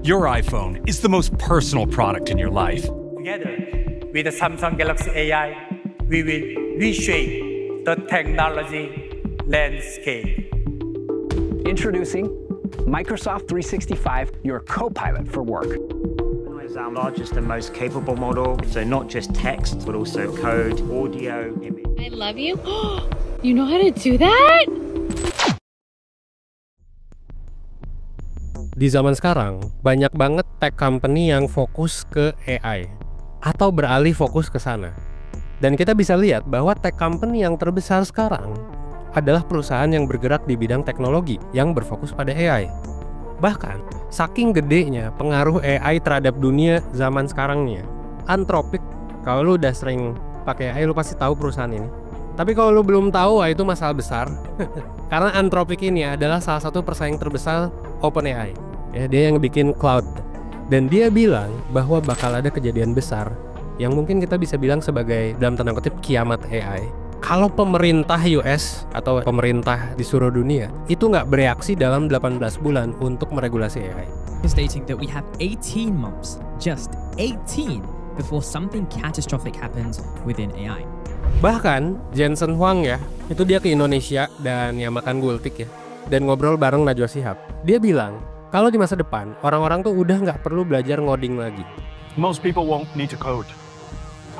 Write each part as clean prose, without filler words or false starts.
Your iPhone is the most personal product in your life. Together with the Samsung Galaxy AI, we will reshape the technology landscape. Introducing Microsoft 365, your co-pilot for work. Is our largest and most capable model, so not just text, but also code, audio, image. I love you. You know how to do that? Di zaman sekarang, banyak banget tech company yang fokus ke AI atau beralih fokus ke sana. Dan kita bisa lihat bahwa tech company yang terbesar sekarang adalah perusahaan yang bergerak di bidang teknologi yang berfokus pada AI. Bahkan, saking gedenya pengaruh AI terhadap dunia zaman sekarangnya. Anthropic, kalau lu udah sering pakai AI, lu pasti tahu perusahaan ini. Tapi kalau lu belum tahu, itu masalah besar. Karena Anthropic ini adalah salah satu pesaing terbesar OpenAI. Ya, dia yang bikin cloud. Dan dia bilang bahwa bakal ada kejadian besar yang mungkin kita bisa bilang sebagai dalam tanda kutip kiamat AI. Kalau pemerintah US atau pemerintah di seluruh dunia itu nggak bereaksi dalam 18 bulan untuk meregulasi AI. Stating that we have 18 months, just 18, before something catastrophic happens within AI. Bahkan Jensen Huang ya, itu dia ke Indonesia dan ya makan gultik ya, dan ngobrol bareng Najwa Shihab. Dia bilang kalau di masa depan orang-orang tuh udah nggak perlu belajar ngoding lagi. Most people won't need to code.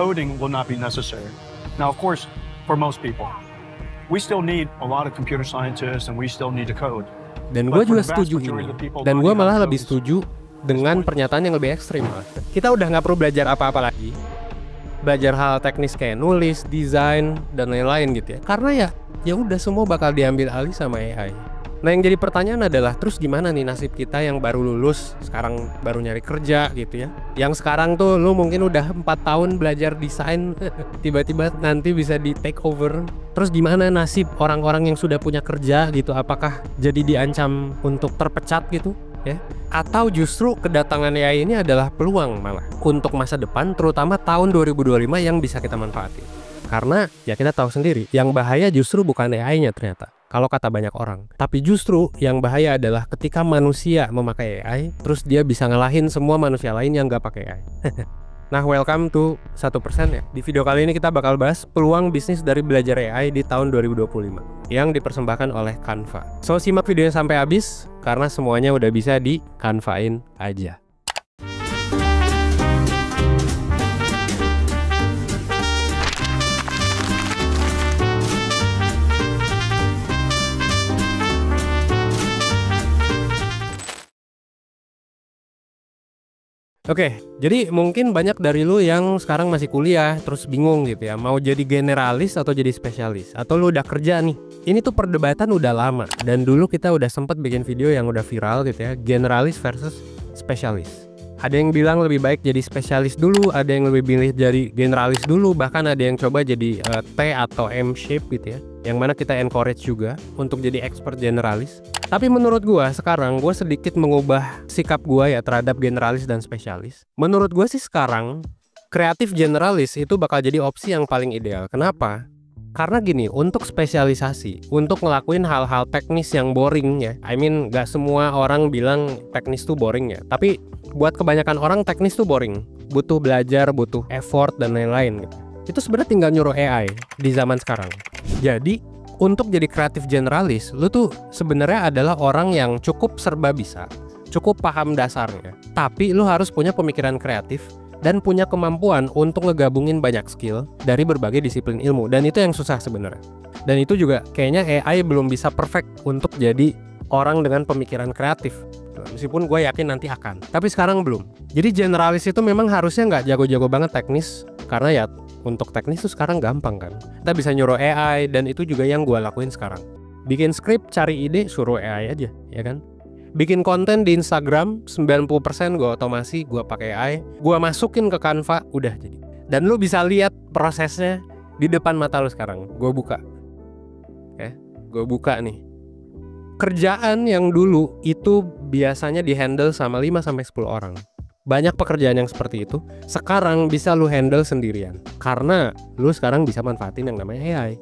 Coding will not be necessary. Now, of course, for most people, we still need a lot of computer scientists and we still need to code. Dan gue juga setuju ini. Dan gue malah lebih setuju dengan pernyataan yang lebih ekstrim. Kita udah nggak perlu belajar apa-apa lagi. Belajar hal teknis kayak nulis, desain, dan lain-lain gitu ya. Karena ya udah semua bakal diambil alih sama AI. Nah yang jadi pertanyaan adalah terus gimana nih nasib kita yang baru lulus, sekarang baru nyari kerja gitu ya. Yang sekarang tuh lu mungkin udah 4 tahun belajar desain, tiba-tiba nanti bisa di take over. Terus gimana nasib orang-orang yang sudah punya kerja gitu, apakah jadi diancam untuk terpecat gitu ya? Atau justru kedatangan AI ini adalah peluang malah untuk masa depan, terutama tahun 2025 yang bisa kita manfaatin. Karena ya kita tahu sendiri, yang bahaya justru bukan AI-nya ternyata, kalau kata banyak orang. Tapi justru yang bahaya adalah ketika manusia memakai AI, terus dia bisa ngalahin semua manusia lain yang nggak pakai AI. Nah, welcome to 1% ya. Di video kali ini kita bakal bahas peluang bisnis dari belajar AI di tahun 2025 yang dipersembahkan oleh Canva. So, simak videonya sampai habis karena semuanya udah bisa di Canva-in aja. Oke, jadi mungkin banyak dari lu yang sekarang masih kuliah terus bingung gitu ya, mau jadi generalis atau jadi spesialis, atau lu udah kerja nih. Ini tuh perdebatan udah lama dan dulu kita udah sempet bikin video yang udah viral gitu ya, generalis versus spesialis. Ada yang bilang lebih baik jadi spesialis dulu, ada yang lebih pilih jadi generalis dulu, bahkan ada yang coba jadi T atau M shape gitu ya, yang mana kita encourage juga untuk jadi expert generalis. Tapi menurut gua sekarang gua sedikit mengubah sikap gua ya terhadap generalis dan spesialis. Menurut gua sih sekarang kreatif generalis itu bakal jadi opsi yang paling ideal. Kenapa? Karena gini, untuk spesialisasi, untuk ngelakuin hal-hal teknis yang boring ya. I mean, gak semua orang bilang teknis tuh boring ya. Tapi buat kebanyakan orang teknis tuh boring. Butuh belajar, butuh effort dan lain-lain gitu. Itu sebenarnya tinggal nyuruh AI di zaman sekarang. Jadi untuk jadi kreatif generalis, lu tuh sebenarnya adalah orang yang cukup serba bisa, cukup paham dasarnya. Tapi lu harus punya pemikiran kreatif dan punya kemampuan untuk ngegabungin banyak skill dari berbagai disiplin ilmu. Dan itu yang susah sebenarnya. Dan itu juga kayaknya AI belum bisa perfect untuk jadi orang dengan pemikiran kreatif. Meskipun gue yakin nanti akan. Tapi sekarang belum. Jadi generalis itu memang harusnya nggak jago-jago banget teknis. Karena ya untuk teknis tuh sekarang gampang kan. Kita bisa nyuruh AI dan itu juga yang gue lakuin sekarang. Bikin skrip, cari ide, suruh AI aja, ya kan? Bikin konten di Instagram, 90% gue otomasi, gue pakai AI. Gue masukin ke Canva, udah jadi. Dan lu bisa lihat prosesnya di depan mata lu sekarang. Gue buka. Oke, gue buka nih. Kerjaan yang dulu itu biasanya dihandle sama 5-10 orang. Banyak pekerjaan yang seperti itu sekarang bisa lu handle sendirian karena lu sekarang bisa manfaatin yang namanya AI.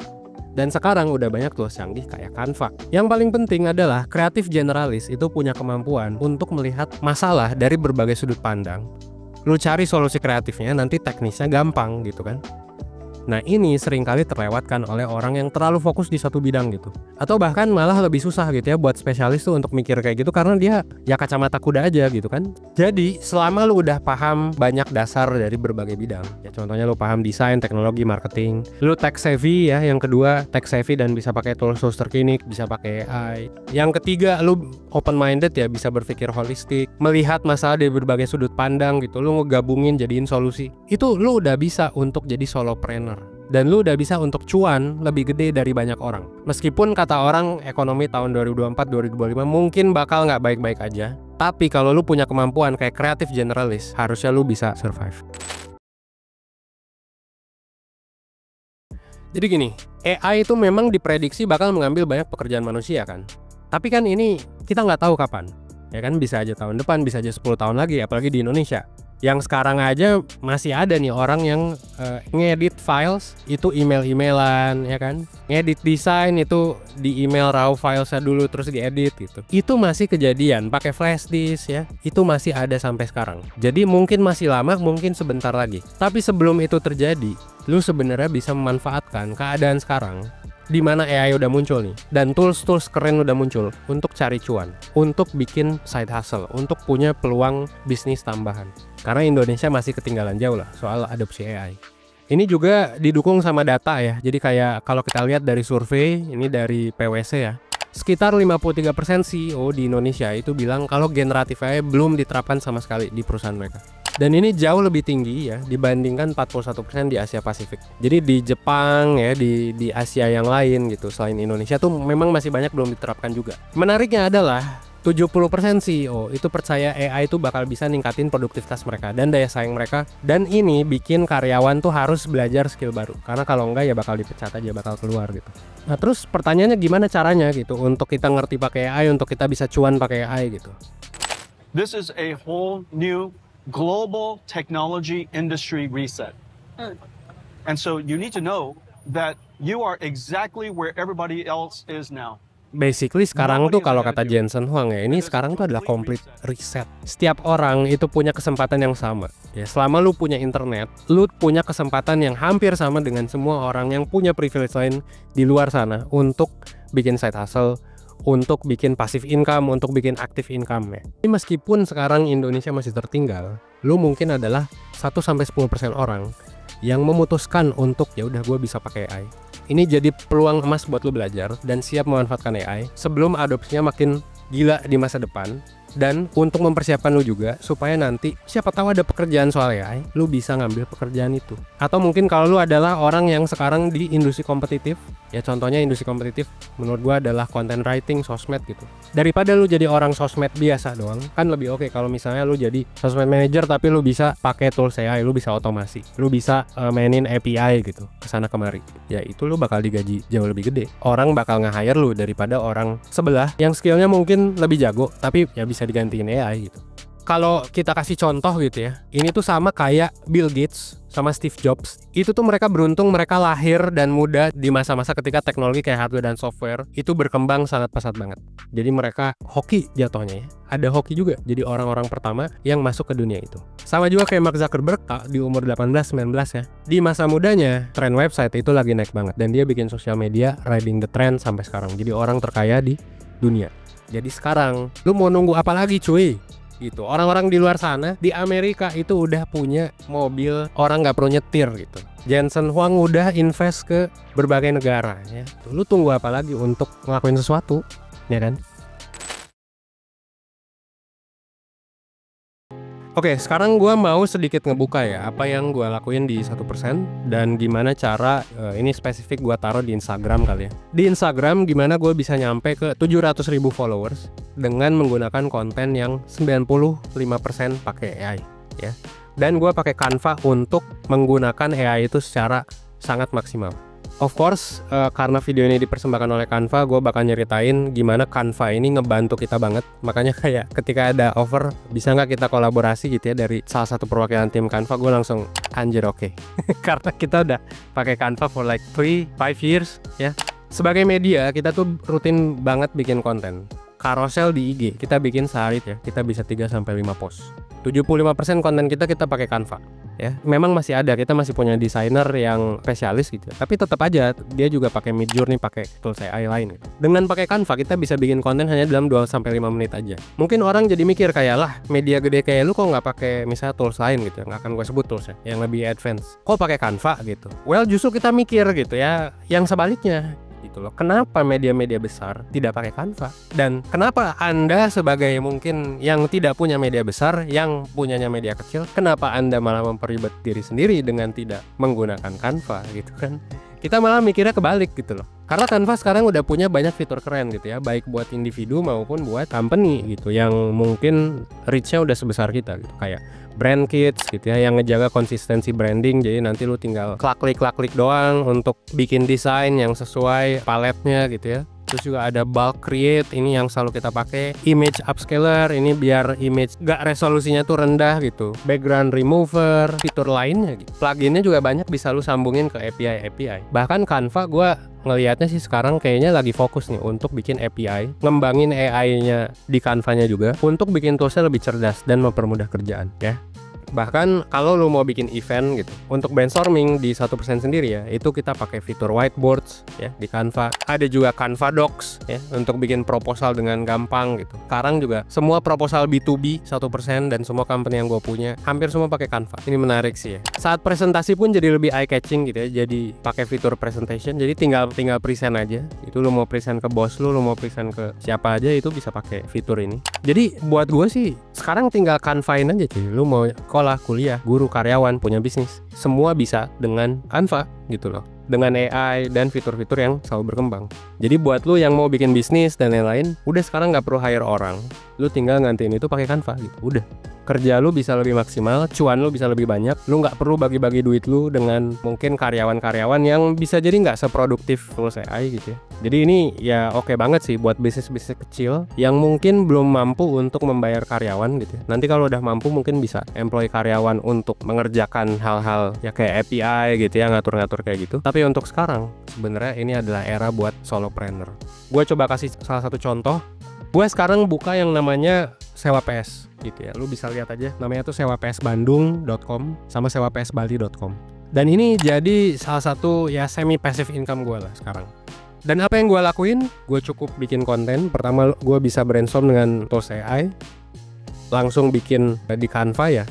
Dan sekarang udah banyak tools canggih kayak Canva. Yang paling penting adalah kreatif generalis itu punya kemampuan untuk melihat masalah dari berbagai sudut pandang. Lu cari solusi kreatifnya, nanti teknisnya gampang gitu kan. Nah ini seringkali terlewatkan oleh orang yang terlalu fokus di satu bidang gitu. Atau bahkan malah lebih susah gitu ya buat spesialis tuh untuk mikir kayak gitu, karena dia ya kacamata kuda aja gitu kan. Jadi selama lu udah paham banyak dasar dari berbagai bidang, ya contohnya lu paham desain, teknologi, marketing, lu tech savvy ya, yang kedua tech savvy dan bisa pakai tools terkini, bisa pakai AI. Yang ketiga lu open minded ya, bisa berpikir holistik, melihat masalah dari berbagai sudut pandang gitu, lu ngegabungin jadiin solusi. Itu lu udah bisa untuk jadi solopreneur. Dan lu udah bisa untuk cuan lebih gede dari banyak orang. Meskipun kata orang ekonomi tahun 2024-2025 mungkin bakal nggak baik-baik aja, tapi kalau lu punya kemampuan kayak kreatif generalis, harusnya lu bisa survive. Jadi gini, AI itu memang diprediksi bakal mengambil banyak pekerjaan manusia kan. Tapi kan ini kita nggak tahu kapan. Ya kan, bisa aja tahun depan, bisa aja 10 tahun lagi, apalagi di Indonesia. Yang sekarang aja masih ada nih orang yang ngedit files itu email-emailan ya kan, ngedit desain itu di email raw filesnya dulu terus diedit gitu. Itu masih kejadian pakai flash disk ya, itu masih ada sampai sekarang. Jadi mungkin masih lama, mungkin sebentar lagi. Tapi sebelum itu terjadi, lu sebenarnya bisa memanfaatkan keadaan sekarang di mana AI udah muncul nih, dan tools-tools keren udah muncul untuk cari cuan, untuk bikin side hustle, untuk punya peluang bisnis tambahan. Karena Indonesia masih ketinggalan jauh lah soal adopsi AI. Ini juga didukung sama data ya. Jadi kayak kalau kita lihat dari survei ini dari PwC ya, sekitar 53% CEO di Indonesia itu bilang kalau generatif AI belum diterapkan sama sekali di perusahaan mereka. Dan ini jauh lebih tinggi ya dibandingkan 41% di Asia Pasifik. Jadi di Jepang ya, di Asia yang lain gitu selain Indonesia tuh memang masih banyak belum diterapkan juga. Menariknya adalah 70% CEO itu percaya AI itu bakal bisa ningkatin produktivitas mereka dan daya saing mereka, dan ini bikin karyawan tuh harus belajar skill baru, karena kalau enggak ya bakal dipecat aja, bakal keluar gitu. Nah terus pertanyaannya gimana caranya gitu untuk kita ngerti pakai AI, untuk kita bisa cuan pakai AI gitu. This is a whole new global technology industry reset. And so you need to know that you are exactly where everybody else is now. Basically sekarang tuh kalau kata Jensen Huang ya, ini sekarang tuh adalah complete reset. Setiap orang itu punya kesempatan yang sama. Ya selama lu punya internet, lu punya kesempatan yang hampir sama dengan semua orang yang punya privilege lain di luar sana untuk bikin side hustle, untuk bikin passive income, untuk bikin active income ya. Ini meskipun sekarang Indonesia masih tertinggal, lu mungkin adalah 1-10% orang yang memutuskan untuk ya udah gue bisa pakai AI. Ini jadi peluang emas buat lu belajar dan siap memanfaatkan AI sebelum adopsinya makin gila di masa depan. Dan untuk mempersiapkan lu juga supaya nanti siapa tahu ada pekerjaan soal AI, lu bisa ngambil pekerjaan itu. Atau mungkin kalau lu adalah orang yang sekarang di industri kompetitif, ya contohnya industri kompetitif menurut gua adalah content writing, sosmed gitu. Daripada lu jadi orang sosmed biasa doang, kan lebih oke kalau misalnya lu jadi sosmed manager tapi lu bisa pakai tools AI, lu bisa otomasi, lu bisa mainin API gitu kesana kemari. Ya itu lu bakal digaji jauh lebih gede. Orang bakal nge-hire lu daripada orang sebelah yang skillnya mungkin lebih jago tapi ya bisa digantiin AI gitu. Kalau kita kasih contoh gitu ya, ini tuh sama kayak Bill Gates sama Steve Jobs. Itu tuh mereka beruntung mereka lahir dan muda di masa-masa ketika teknologi kayak hardware dan software itu berkembang sangat pesat banget. Jadi mereka hoki jatuhnya ya. Ada hoki juga jadi orang-orang pertama yang masuk ke dunia itu. Sama juga kayak Mark Zuckerberg di umur 18-19 ya. Di masa mudanya tren website itu lagi naik banget dan dia bikin sosial media riding the trend sampai sekarang. Jadi orang terkaya di dunia. Jadi sekarang lu mau nunggu apa lagi cuy? Gitu. Orang-orang di luar sana di Amerika itu udah punya mobil, orang nggak perlu nyetir gitu. Jensen Huang udah invest ke berbagai negara ya. Lu tunggu apa lagi untuk ngelakuin sesuatu, ya kan? Oke, sekarang gue mau sedikit ngebuka ya apa yang gue lakuin di 1% dan gimana cara ini spesifik gue taruh di Instagram kali ya. Di Instagram gimana gue bisa nyampe ke 700.000 followers dengan menggunakan konten yang 95% pakai AI ya. Dan gue pakai Canva untuk menggunakan AI itu secara sangat maksimal. Of course, karena video ini dipersembahkan oleh Canva, gue bakal nyeritain gimana Canva ini ngebantu kita banget. Makanya kayak ketika ada offer, bisa nggak kita kolaborasi gitu ya dari salah satu perwakilan tim Canva, gue langsung anjir oke. Karena kita udah pakai Canva for like 3-5 years ya. Sebagai media, kita tuh rutin banget bikin konten. Carousel di IG, kita bikin sehari ya, kita bisa 3-5 post. 75% konten kita pakai Canva ya. Memang masih ada, kita masih punya desainer yang spesialis gitu. Tapi tetap aja dia juga pakai Midjourney, pakai tools AI lain gitu. Dengan pakai Canva kita bisa bikin konten hanya dalam 2-5 menit aja. Mungkin orang jadi mikir kayak lah, media gede kayak lu kok nggak pakai misalnya tools lain gitu. Nggak akan gue sebut toolsnya yang lebih advance. Kok pakai Canva gitu? Well, justru kita mikir gitu ya, yang sebaliknya gitu loh. Kenapa media-media besar tidak pakai Canva? Dan kenapa Anda sebagai mungkin yang tidak punya media besar, yang punyanya media kecil, kenapa Anda malah memperibet diri sendiri dengan tidak menggunakan Canva gitu kan? Kita malah mikirnya kebalik gitu loh. Karena Canva sekarang udah punya banyak fitur keren gitu ya, baik buat individu maupun buat company gitu, yang mungkin reach-nya udah sebesar kita gitu. Kayak brand kits gitu ya, yang ngejaga konsistensi branding. Jadi nanti lu tinggal klik doang untuk bikin desain yang sesuai paletnya gitu ya. Terus juga ada bulk create, ini yang selalu kita pakai. Image upscaler, ini biar image gak resolusinya tuh rendah gitu. Background remover, fitur lainnya gitu. Pluginnya juga banyak, bisa lu sambungin ke API. Bahkan Canva gue ngelihatnya sih sekarang kayaknya lagi fokus nih untuk bikin API, ngembangin AI-nya di Canva-nya juga untuk bikin toolsnya lebih cerdas dan mempermudah kerjaan ya. Bahkan kalau lu mau bikin event gitu, untuk brainstorming di 1% sendiri ya, itu kita pakai fitur whiteboards ya di Canva. Ada juga Canva Docs ya untuk bikin proposal dengan gampang gitu. Sekarang juga semua proposal B2B 1% dan semua company yang gue punya hampir semua pakai Canva. Ini menarik sih ya. Saat presentasi pun jadi lebih eye catching gitu ya. Jadi pakai fitur presentation. Jadi tinggal present aja. Itu lu mau present ke bos lu mau present ke siapa aja, itu bisa pakai fitur ini. Jadi buat gue sih sekarang tinggal Canva-in aja cuy. Lu mau sekolah, kuliah, guru, karyawan, punya bisnis, semua bisa dengan Canva gitu loh, dengan AI dan fitur-fitur yang selalu berkembang. Jadi buat lu yang mau bikin bisnis dan lain-lain, udah sekarang nggak perlu hire orang, lu tinggal ngantiin itu pakai Canva gitu. Udah, kerja lu bisa lebih maksimal, cuan lu bisa lebih banyak, lu nggak perlu bagi-bagi duit lu dengan mungkin karyawan-karyawan yang bisa jadi nggak seproduktif tools AI gitu ya. Jadi ini ya oke banget sih buat bisnis-bisnis kecil yang mungkin belum mampu untuk membayar karyawan gitu ya. Nanti kalau udah mampu mungkin bisa employ karyawan untuk mengerjakan hal-hal ya kayak API gitu ya, ngatur-ngatur kayak gitu. Tapi untuk sekarang sebenarnya ini adalah era buat solopreneur. Gue coba kasih salah satu contoh. Gue sekarang buka yang namanya sewa PS gitu ya. Lu bisa lihat aja, namanya tuh sewapsbandung.com sama sewapsbali.com. Dan ini jadi salah satu ya semi passive income gue lah sekarang. Dan apa yang gue lakuin? Gue cukup bikin konten. Pertama gue bisa brainstorm dengan tools AI, langsung bikin di Canva ya.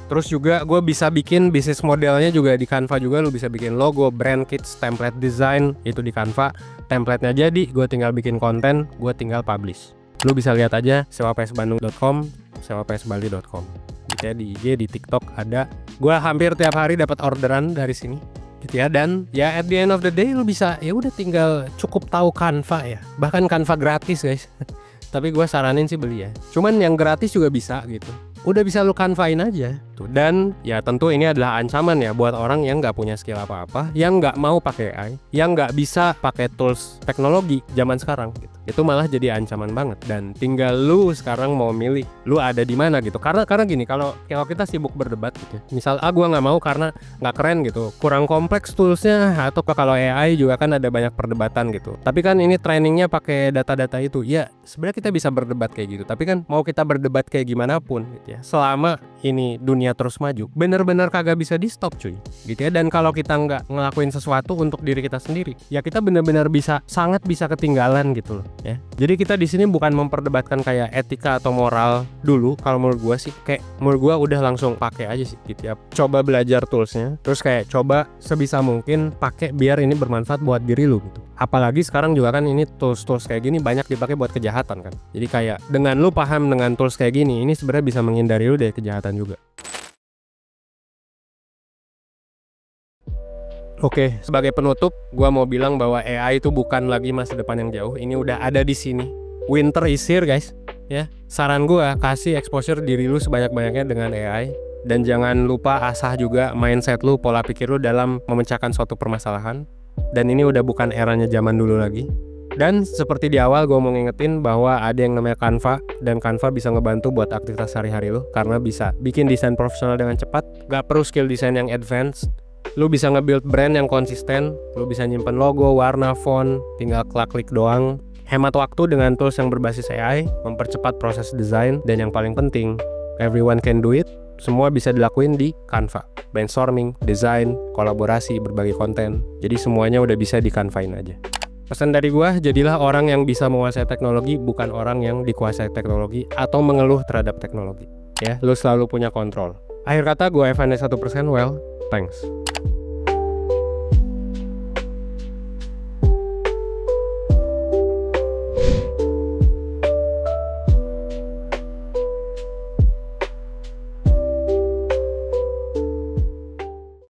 Terus juga gue bisa bikin bisnis modelnya juga di Canva juga. Lu bisa bikin logo, brand kits, template design, itu di Canva. Template-nya jadi, gue tinggal bikin konten, gue tinggal publish. Lu bisa lihat aja sewapsbandung.com, sewapsbali.com. Gitu ya, di IG, di TikTok ada. Gue hampir tiap hari dapat orderan dari sini gitu ya. Dan ya at the end of the day lu bisa ya udah tinggal cukup tahu Canva ya. Bahkan Canva gratis guys. Tapi gue saranin sih beli ya. Cuman yang gratis juga bisa gitu. Udah bisa lu Canva-in aja tuh. Dan ya tentu ini adalah ancaman ya buat orang yang nggak punya skill apa-apa, yang nggak mau pakai AI, yang nggak bisa pakai tools teknologi zaman sekarang gitu. Itu malah jadi ancaman banget. Dan tinggal lu sekarang mau milih lu ada di mana gitu. Karena gini, kalau kita sibuk berdebat gitu, misal gua nggak mau karena nggak keren gitu, kurang kompleks toolsnya, atau kalau AI juga kan ada banyak perdebatan gitu. Tapi kan ini trainingnya pakai data-data itu. Ya sebenarnya kita bisa berdebat kayak gitu. Tapi kan mau kita berdebat kayak gimana pun gitu ya, selama ini dunia terus maju, bener-bener kagak bisa di stop cuy gitu ya. Dan kalau kita nggak ngelakuin sesuatu untuk diri kita sendiri, ya kita bener-bener sangat bisa ketinggalan gitu loh ya. Jadi kita di sini bukan memperdebatkan kayak etika atau moral dulu. Kalau menurut gua sih kayak menurut gua udah langsung pakai aja sih gitu ya. Coba belajar toolsnya, terus kayak coba sebisa mungkin pakai biar ini bermanfaat buat diri lu gitu. Apalagi sekarang juga kan ini tools kayak gini banyak dipakai buat kejahatan kan. Jadi kayak dengan lu paham dengan tools kayak gini, ini sebenarnya bisa menghindari lu dari kejahatan juga. Oke, sebagai penutup, gua mau bilang bahwa AI itu bukan lagi masa depan yang jauh. Ini udah ada di sini. Winter is here, guys. Ya, saran gua kasih exposure diri lu sebanyak-banyaknya dengan AI. Dan jangan lupa asah juga mindset lu, pola pikir lu dalam memecahkan suatu permasalahan. dan ini udah bukan eranya zaman dulu lagi. Dan seperti di awal gue mau ngingetin bahwa ada yang namanya Canva, dan Canva bisa ngebantu buat aktivitas sehari-hari lo karena bisa bikin desain profesional dengan cepat, gak perlu skill desain yang advance. Lu bisa nge-build brand yang konsisten, lu bisa nyimpen logo, warna, font, tinggal klik doang. Hemat waktu dengan tools yang berbasis AI, mempercepat proses desain, dan yang paling penting, everyone can do it. Semua bisa dilakuin di Canva. Brainstorming, desain, kolaborasi, berbagi konten. Jadi semuanya udah bisa di Canva-in aja. Pesan dari gua, jadilah orang yang bisa menguasai teknologi, bukan orang yang dikuasai teknologi atau mengeluh terhadap teknologi. Ya, lu selalu punya kontrol. Akhir kata, gua Evanes 1%, well, thanks.